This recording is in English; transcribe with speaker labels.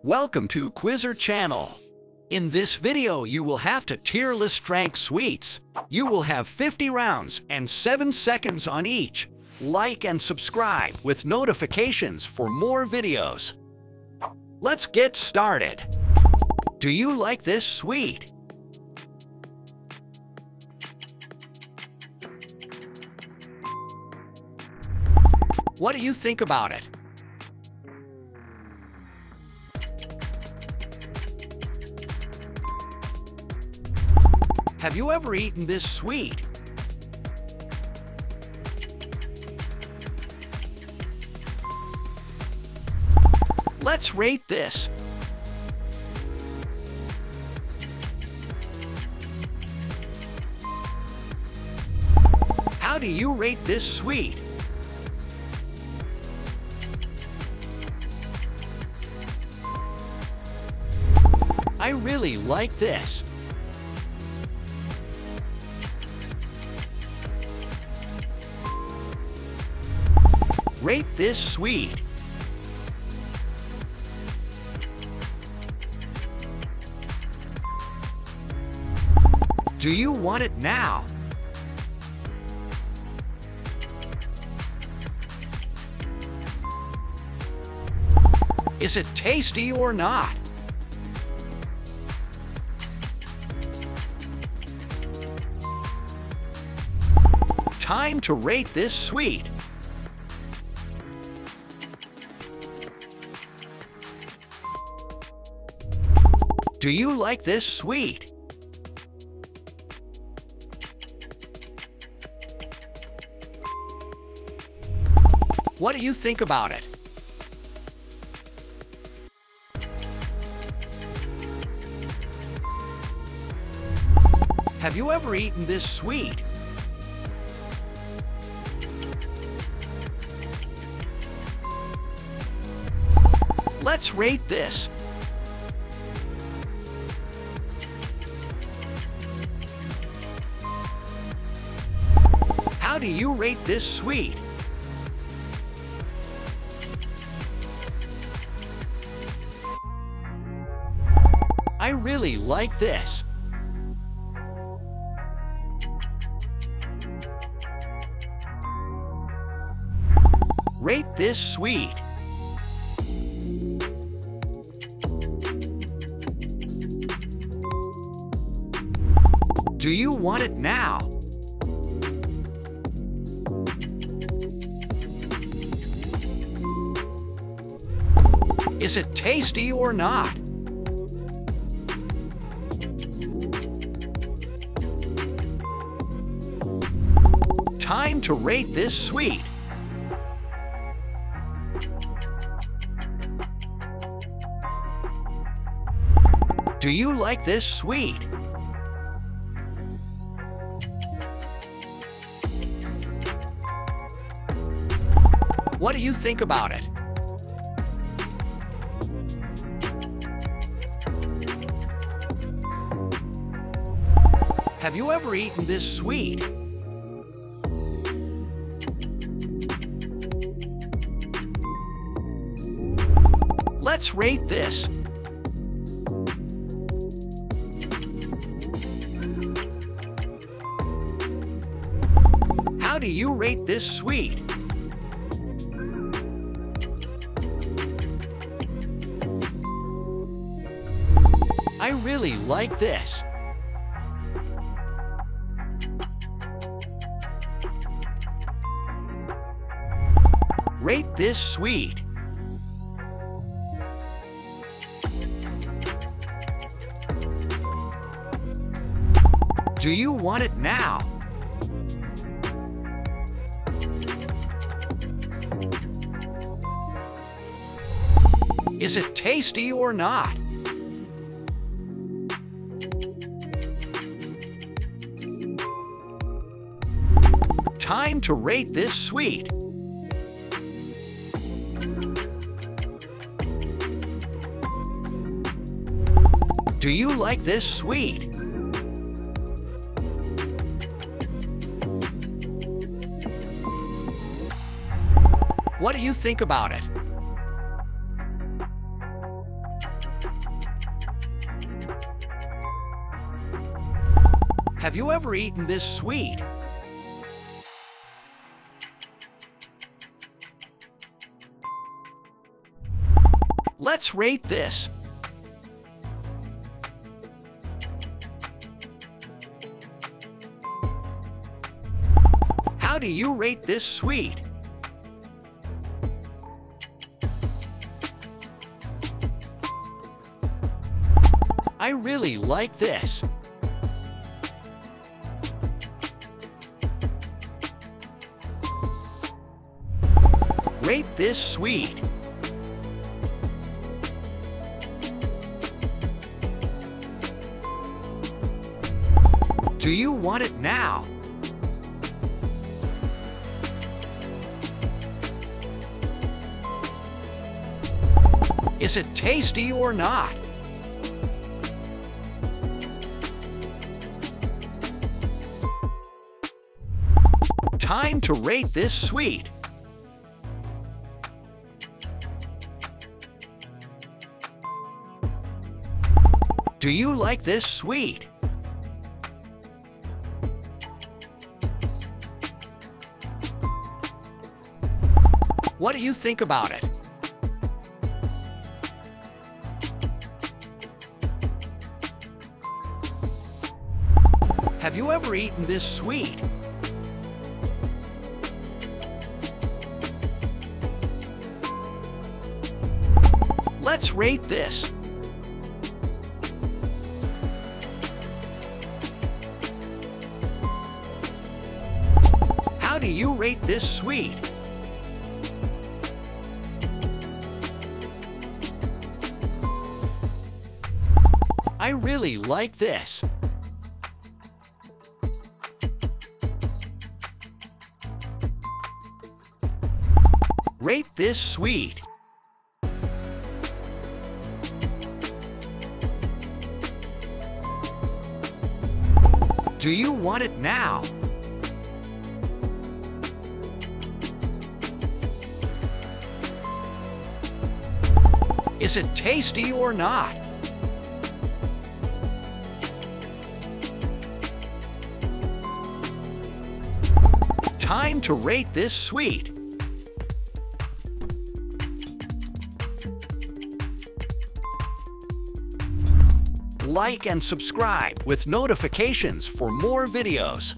Speaker 1: Welcome to Quizzer Channel. In this video, you will have to tier list rank sweets. You will have 50 rounds and 7 seconds on each. Like and subscribe with notifications for more videos. Let's get started. Do you like this sweet? What do you think about it? Have you ever eaten this sweet? Let's rate this. How do you rate this sweet? I really like this. Rate this sweet. Do you want it now? Is it tasty or not? Time to rate this sweet. Do you like this sweet? What do you think about it? Have you ever eaten this sweet? Let's rate this. How do you rate this sweet? I really like this. Rate this sweet. Do you want it now? Is it tasty or not? Time to rate this sweet. Do you like this sweet? What do you think about it? Have you ever eaten this sweet? Let's rate this. How do you rate this sweet? I really like this. Rate this sweet. Do you want it now? Is it tasty or not? Time to rate this sweet. Do you like this sweet? What do you think about it? Have you ever eaten this sweet? Let's rate this. How do you rate this sweet? I really like this. Rate this sweet. Do you want it now? Is it tasty or not? Time to rate this sweet. Do you like this sweet? What do you think about it? Have you ever eaten this sweet? Let's rate this. How do you rate this sweet? I really like this. Rate this sweet. Do you want it now? Is it tasty or not? Time to rate this sweet. Like and subscribe with notifications for more videos.